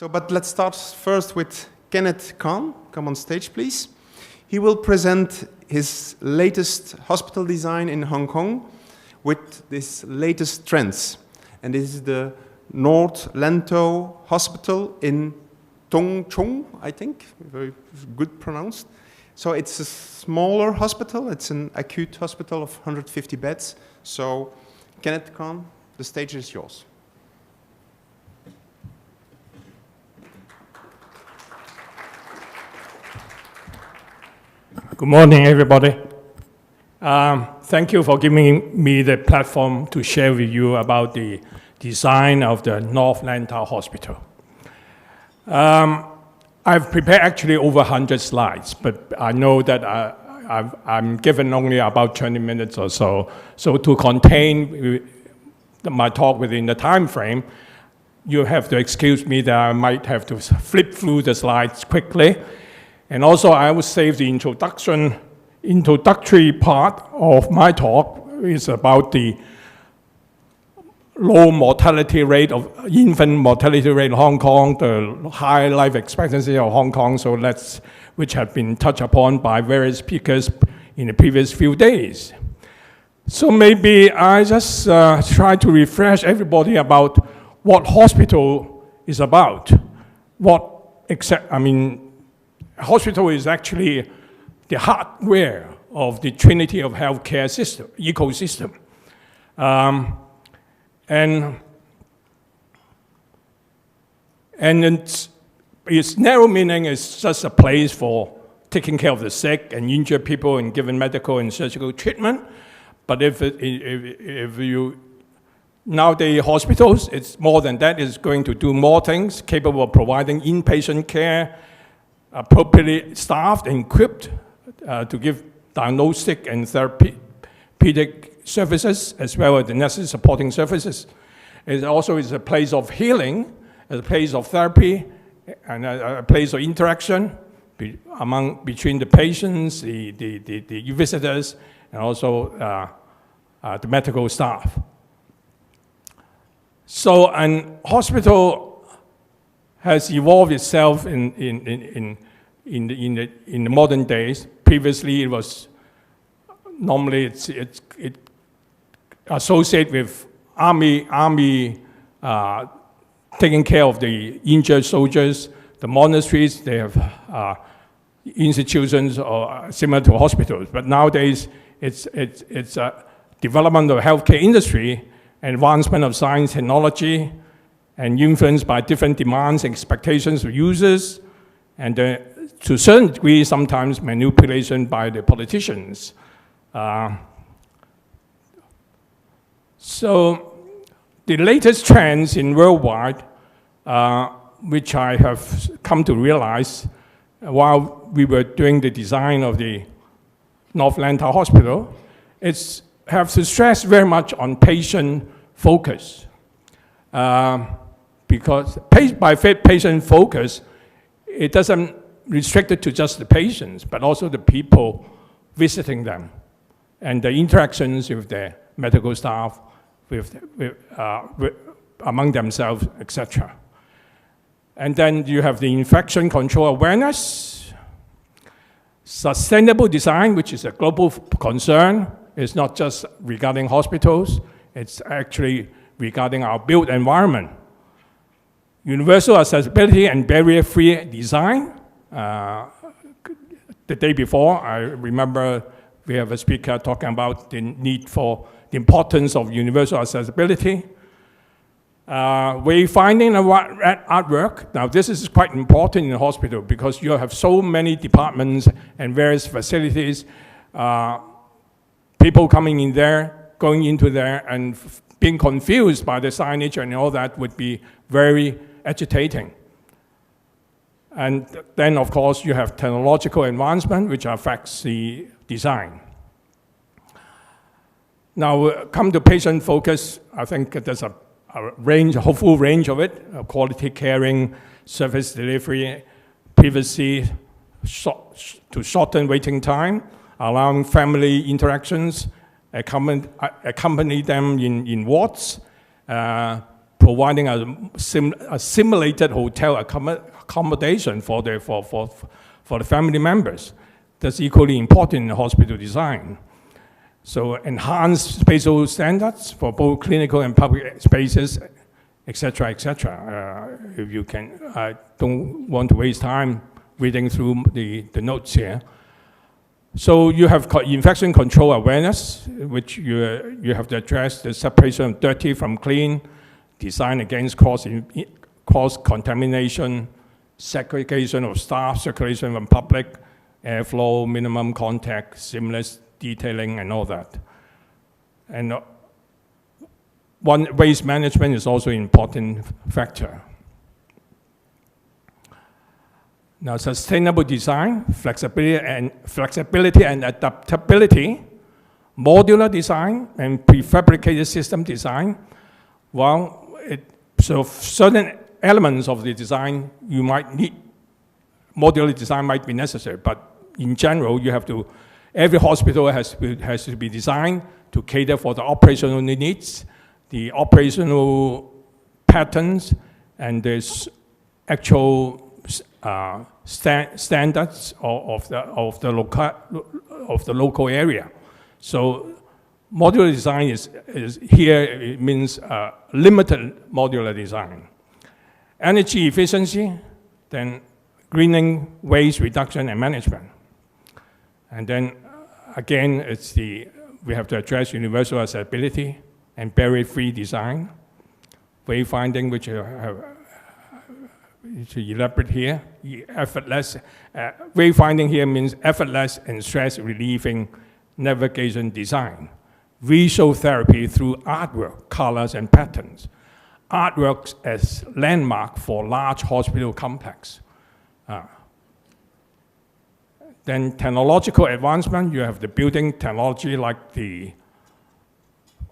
But let's start first with Kenneth Kan. Come on stage, please. He will present his latest hospital design in Hong Kong with this latest trends. And this is the North Lantau Hospital in Tung Chung, I think, very good pronounced. So it's a smaller hospital. It's an acute hospital of 150 beds. So Kenneth Kan, the stage is yours. Good morning, everybody. Thank you for giving me the platform to share with you about the design of the North Lantau Hospital. I've prepared actually over 100 slides, but I know that I'm given only about 20 minutes or so. So to contain my talk within the time frame, you have to excuse me that I might have to flip through the slides quickly. And also, I will save the introductory part of my talk is about the low mortality rate of infant mortality rate in Hong Kong, the high life expectancy of Hong Kong, which have been touched upon by various speakers in the previous few days. So maybe I just try to refresh everybody about what hospital is about. Hospital is actually the hardware of the trinity of healthcare ecosystem. And its narrow meaning is just a place for taking care of the sick and injured people and giving medical and surgical treatment. But if you nowadays hospitals, it's more than that. It's going to do more things, capable of providing inpatient care, appropriately staffed and equipped to give diagnostic and therapeutic services, as well as the necessary supporting services. It also is a place of healing, a place of therapy, and a place of interaction between the patients, the visitors, and also the medical staff. So, an hospital has evolved itself in the modern days. Previously, it was normally it associated with army taking care of the injured soldiers. The monasteries, they have institutions or similar to hospitals. But nowadays, it's a development of healthcare industry, advancement of science, technology, and influenced by different demands and expectations of users, and to a certain degree, sometimes manipulation by the politicians. So the latest trends in worldwide, which I have come to realize while we were doing the design of the North Lantau Hospital, have to stress very much on patient focus. Because by patient focus, it doesn't restrict it to just the patients, but also the people visiting them and the interactions with the medical staff, among themselves, etc. And then you have the infection control awareness, sustainable design, which is a global concern. It's not just regarding hospitals, it's actually regarding our built environment. Universal accessibility and barrier-free design. The day before, I remember we have a speaker talking about the need for the importance of universal accessibility. Wayfinding artwork. Now, this is quite important in a hospital because you have so many departments and various facilities. People coming in there, going into there, and being confused by the signage and all that would be very agitating. And then, of course, you have technological advancement, which affects the design. Now, come to patient focus, I think there's a full range of it, quality caring, service delivery, privacy, to shorten waiting time, allowing family interactions, accompany them in wards, providing a simulated hotel accommodation for the family members. That's equally important in hospital design. So enhanced spatial standards for both clinical and public spaces, etc., etc. If you can, I don't want to waste time reading through the notes here. So you have infection control awareness, which you have to address the separation of dirty from clean, design against cross-contamination, segregation of staff, circulation from public, airflow, minimum contact, seamless detailing, and all that. And waste management is also an important factor. Now, sustainable design, flexibility and adaptability, modular design, and prefabricated system design. Well, so certain elements of the design you might need, modular design might be necessary, but in general, you have to, every hospital has to be designed to cater for the operational needs, the operational patterns, and the actual standards of the local area. So modular design is here, it means limited modular design. Energy efficiency, then greening, waste reduction, and management. And then again, we have to address universal accessibility and barrier-free design. Wayfinding, which to elaborate here, effortless. Wayfinding here means effortless and stress-relieving navigation design. Visual therapy through artwork, colors, and patterns. Artworks as landmark for large hospital complex. Then technological advancement, you have the building technology like the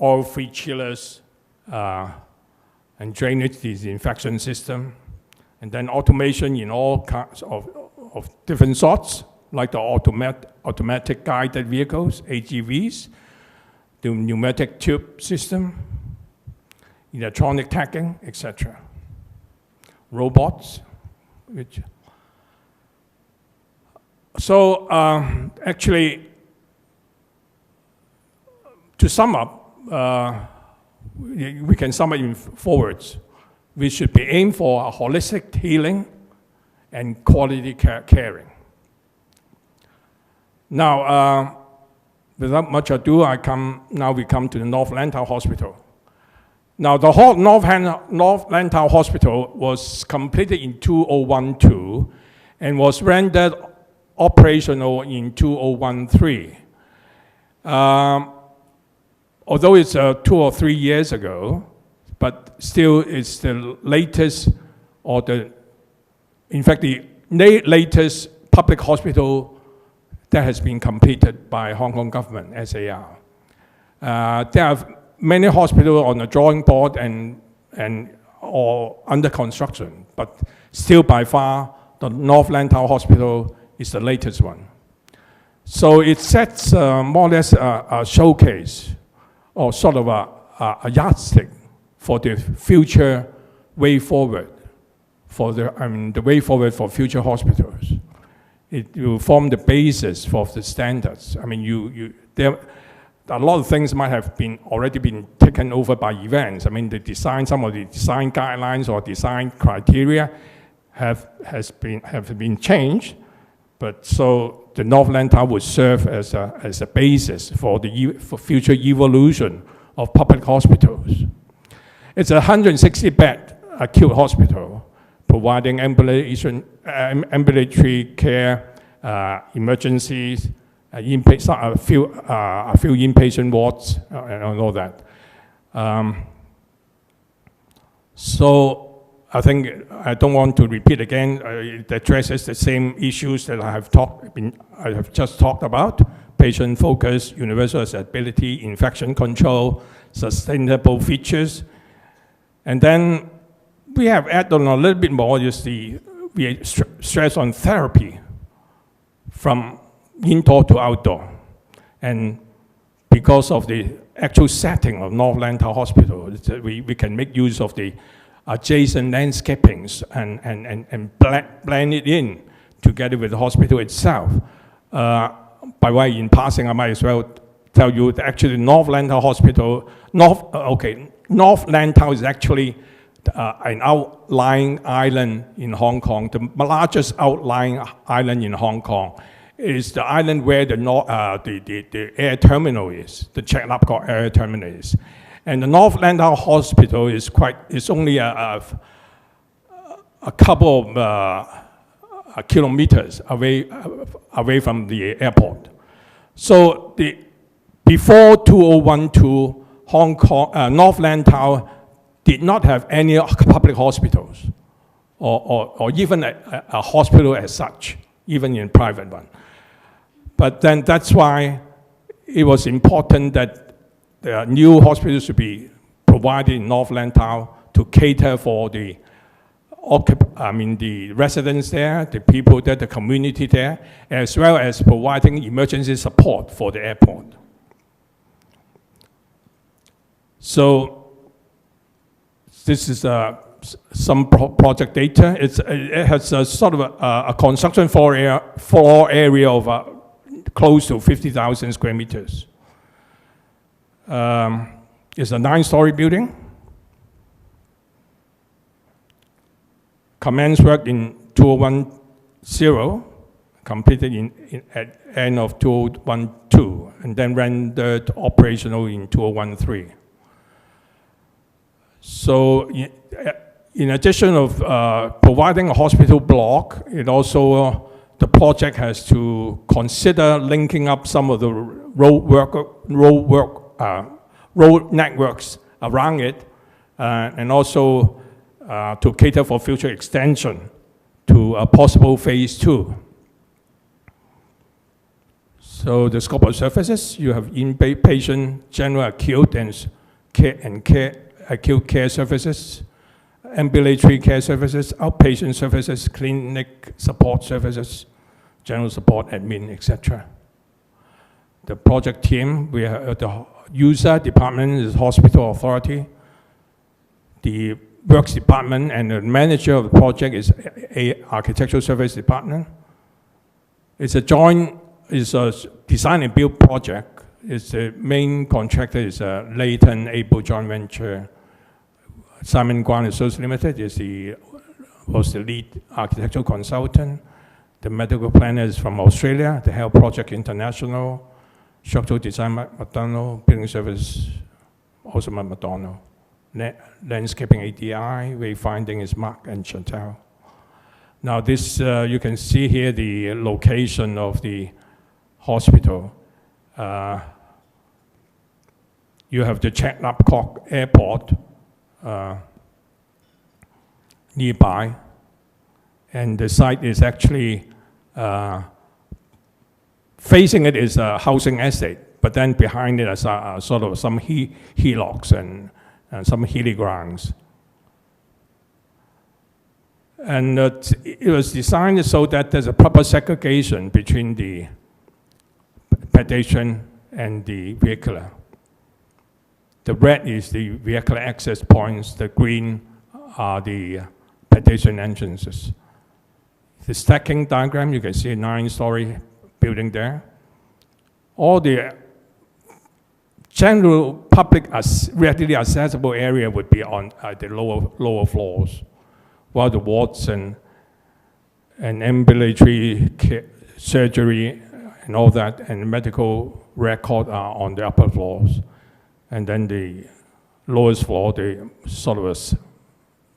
oil-free chillers and drainage disinfection system. And then automation in all kinds of different sorts, like the automatic guided vehicles, AGVs, the pneumatic tube system, electronic tagging, etc. Robots, actually, to sum up, we can sum it in 4 words. We should be aimed for a holistic healing and quality caring. Now, without much ado, we come to the North Lantau Hospital. Now, the whole North Lantau Hospital was completed in 2012 and was rendered operational in 2013. Although it's 2 or 3 years ago, but still it's the latest, in fact, the latest public hospital that has been completed by Hong Kong government, SAR. There are many hospitals on the drawing board or under construction, but still by far, the North Lantau Hospital is the latest one. So it sets more or less a showcase, or sort of a yardstick for the future way forward, the way forward for future hospitals. It will form the basis for the standards. I mean, there a lot of things might have already been taken over by events. I mean, some of the design guidelines or design criteria have been changed, but so the North Lantau would serve as a basis for future evolution of public hospitals. It's a 160-bed acute hospital, providing ambulatory care, emergencies, a few inpatient wards, and all that. So I think I don't want to repeat again. It addresses the same issues that I have just talked about: patient focus, universal accessibility, infection control, sustainable features. And then we have added on a little bit more, we stress on therapy from indoor to outdoor. And because of the actual setting of North Lantau Hospital. We can make use of the adjacent landscapings and blend it in together with the hospital itself. By way in passing, I might as well tell you that actually North Lantau Hospital, North Lantau is actually an outlying island in Hong Kong, the largest outlying island in Hong Kong. It is the island where the air terminal is, the Chek Lap Kok air terminal is. And the North Lantau Hospital is only a couple of kilometers away from the airport. So before 2012, Hong Kong, North Lantau did not have any public hospitals or even a hospital as such, even in private one. But then that's why it was important that the new hospitals should be provided in North Lantau to cater for the residents there, the people there, the community there, as well as providing emergency support for the airport. So this is some project data. It has a sort of a construction floor area of close to 50,000 square meters. It's a 9-story building. Commenced work in 2010, completed at end of 2012, and then rendered operational in 2013. So in addition of providing a hospital block, it also the project has to consider linking up some of the road networks around it, and also to cater for future extension to a possible phase 2. So the scope of services, you have inpatient, general acute acute care services, ambulatory care services, outpatient services, clinic support services, general support, admin, etc. The project team, we have the user department is hospital authority. The works department and the manager of the project is a architectural service department. It's a design and build project. It's the main contractor is Leighton Able joint venture. Simon Guan Associates Limited was the lead architectural consultant. The medical planner is from Australia, the Health Project International, structural design McDonald, building service also McDonald, landscaping ADI, wayfinding is Mark and Chantal. Now this, you can see here the location of the hospital. You have the Chek Lap Kok Airport nearby, and the site is actually facing it is a housing estate, but then behind it is sort of some hillocks and some hilly grounds. And it was designed so that there's a proper segregation between the pedestrian and the vehicular. The red is the vehicular access points, the green are the pedestrian entrances. The stacking diagram, you can see a 9-story building there. All the general public readily accessible area would be on the lower floors, while the wards and ambulatory care, surgery and all that and medical record are on the upper floors. And then the lowest floor, the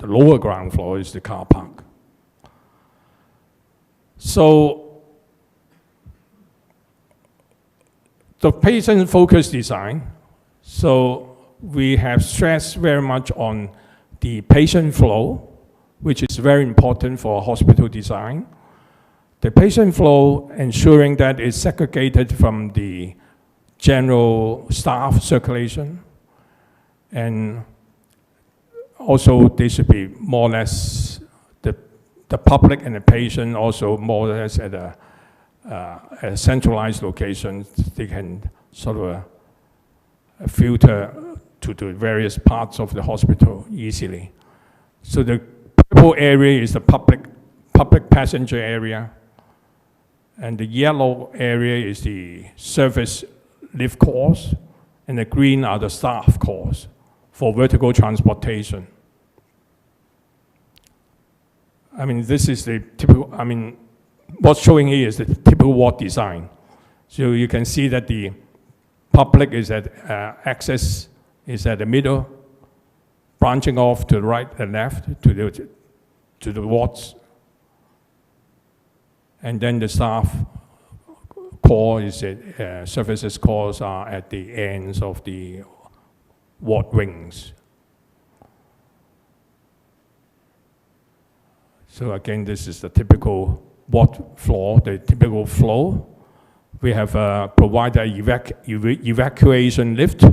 lower ground floor is the car park. So the patient-focused design, so we have stressed very much on the patient flow, which is very important for hospital design. The patient flow, ensuring that it's segregated from the general staff circulation, and also they should be more or less, the public and the patient also more or less at a centralized location. They can sort of filter to the various parts of the hospital easily. So the purple area is the public passenger area, and the yellow area is the service lift cores, and the green are the staff cores for vertical transportation. I mean, this is the typical, I mean, what's showing here is the typical ward design. So you can see that the public is at access is at the middle, branching off to the right and left to the wards. And then the staff core is at, services cores are at the ends of the ward wings. So again, this is the typical ward floor, the typical flow. We have provided evacuation lift,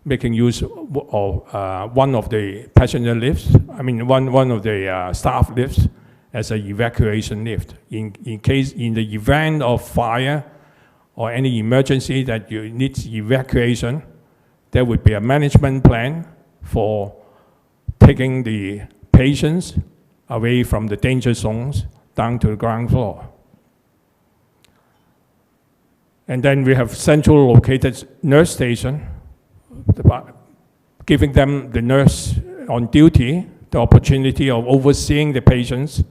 making use of one of the passenger lifts, I mean one of the staff lifts as an evacuation lift. In the event of fire or any emergency that you need evacuation, there would be a management plan for taking the patients away from the danger zones down to the ground floor. And then we have central located nurse station, giving them, the nurse on duty, the opportunity of overseeing the patients,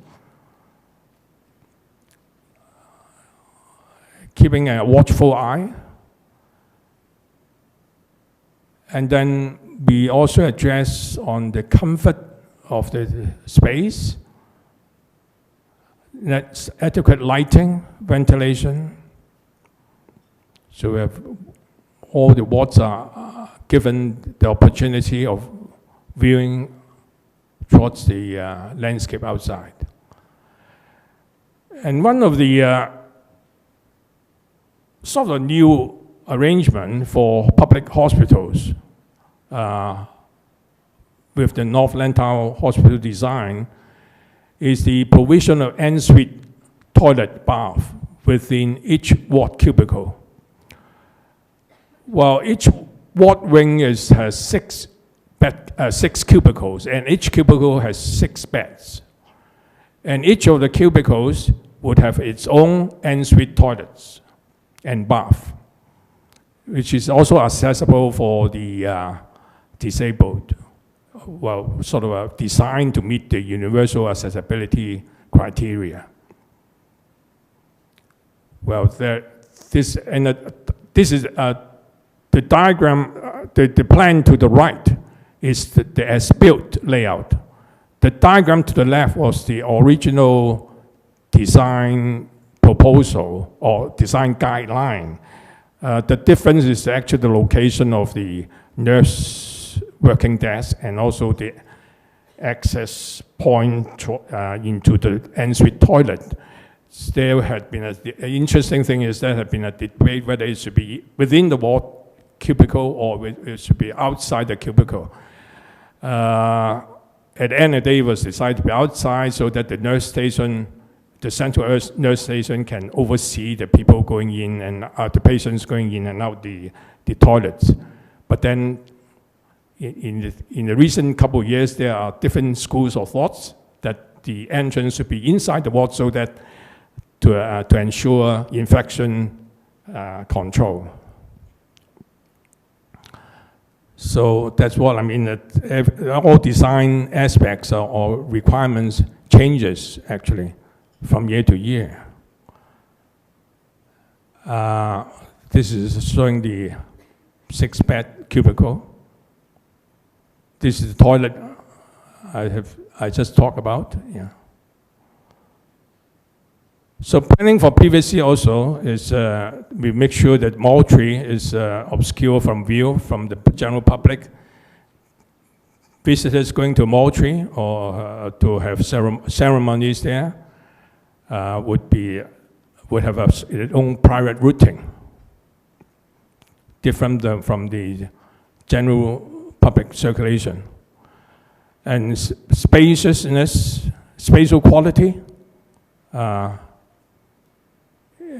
keeping a watchful eye. And then we also address on the comfort of the space, that's adequate lighting, ventilation. So we have all the wards are given the opportunity of viewing towards the landscape outside. And one of the sort of new arrangement for public hospitals with the North Lantau hospital design is the provision of en-suite toilet bath within each ward cubicle. Well, each ward wing has six cubicles, and each cubicle has 6 beds. And each of the cubicles would have its own en-suite toilets and bath, which is also accessible for the disabled. Well, sort of designed to meet the universal accessibility criteria. Well, this is the diagram, the plan to the right is the as-built layout. The diagram to the left was the original design proposal or design guideline. The difference is actually the location of the nurse working desk and also the access point into the en-suite toilet. There had been the interesting thing is there had been a debate whether it should be within the ward cubicle or it should be outside the cubicle. At the end of the day, it was decided to be outside so that the nurse station, the central nurse station, can oversee the people going in and the patients going in and out the toilets. But then in the recent couple of years, there are different schools of thoughts that the entrance should be inside the ward so that to ensure infection control. So that's what I mean, that all design aspects or requirements changes actually from year to year. This is showing the 6-bed cubicle. This is the toilet I just talked about. Yeah. So planning for PVC also is we make sure that mortuary is obscure from view from the general public. Visitors going to mortuary or to have ceremonies there would have its own private routing, different from the general public circulation. And spaciousness, spatial quality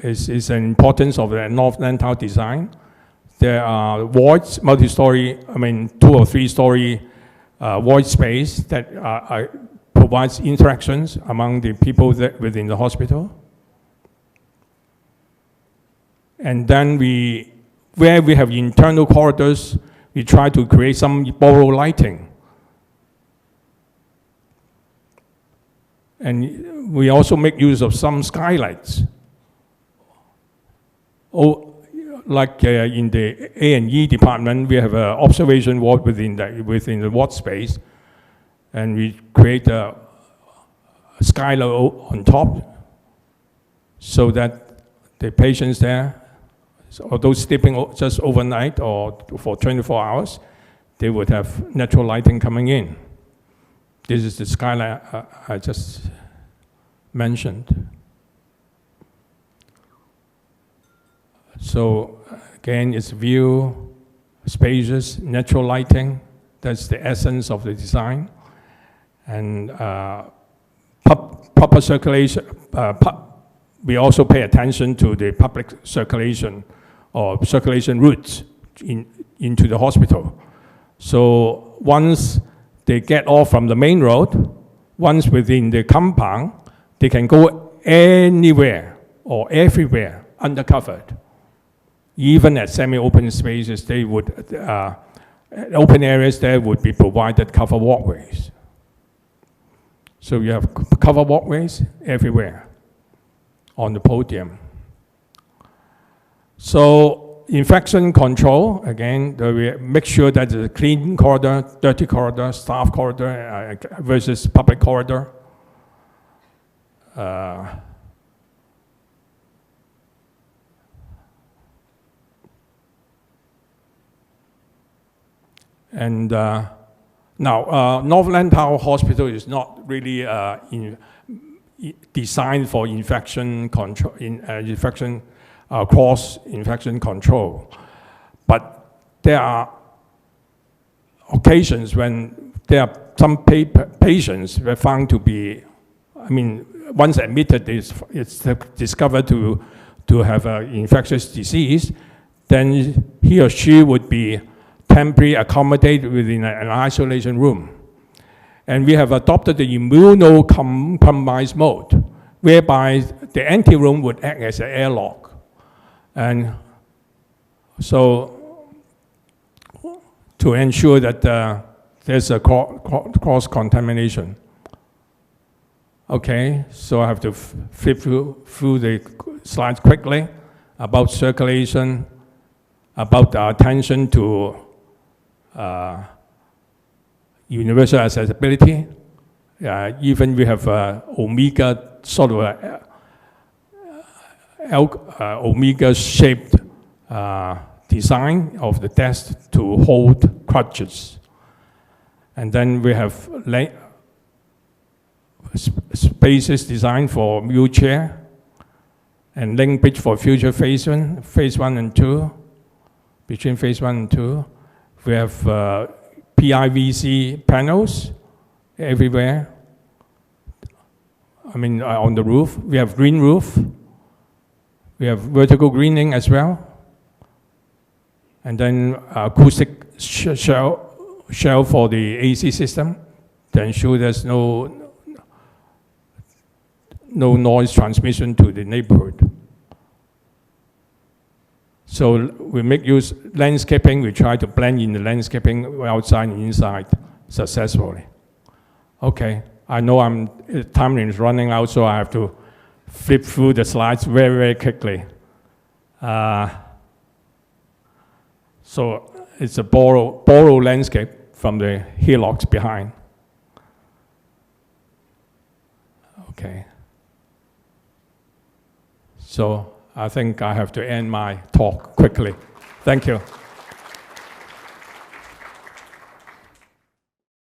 is an importance of the North Lantau design. there are wards, multi-story, 2 or 3 story ward space that provides interactions among the people that within the hospital. And then where we have internal corridors, we try to create some borrow lighting. And we also make use of some skylights. Like in the A&E department, we have an observation ward within the ward space, and we create a skylight on top so that the patients there, although sleeping just overnight or for 24 hours, they would have natural lighting coming in. This is the skylight I just mentioned. So again, it's view, spacious, natural lighting. That's the essence of the design. And proper circulation. We also pay attention to the public circulation or circulation routes into the hospital. So once they get off from the main road, once within the compound, they can go anywhere or everywhere undercovered. Even at semi-open spaces, they would, open areas there would be provided cover walkways. So you have cover walkways everywhere on the podium. So infection control, again, we make sure that the clean corridor, dirty corridor, staff corridor versus public corridor. And now, North Lantau Hospital is not really designed for infection control, cross-infection control. But there are occasions when there are some patients were found to be, once admitted, it's discovered to have an infectious disease, then he or she would be temporarily accommodated within an isolation room. And we have adopted the immunocompromised mode, whereby the empty room would act as an airlock. And so to ensure that there's a cross-contamination. Okay, so I have to flip through the slides quickly about circulation, about our attention to universal accessibility. Even we have omega sort of omega-shaped design of the desk to hold crutches. And then we have spaces designed for wheelchair and link bridge for future phase 1 and 2. Between phase 1 and 2, we have PIVC panels everywhere. On the roof. We have green roof. We have vertical greening as well. And then acoustic shell for the AC system to ensure there's no noise transmission to the neighborhood. So we make use landscaping. We try to blend in the landscaping outside and inside successfully. Okay, I know time is running out, so I have to flip through the slides very, very quickly. So it's a borrow landscape from the hillocks behind. Okay. So I think I have to end my talk quickly. Thank you.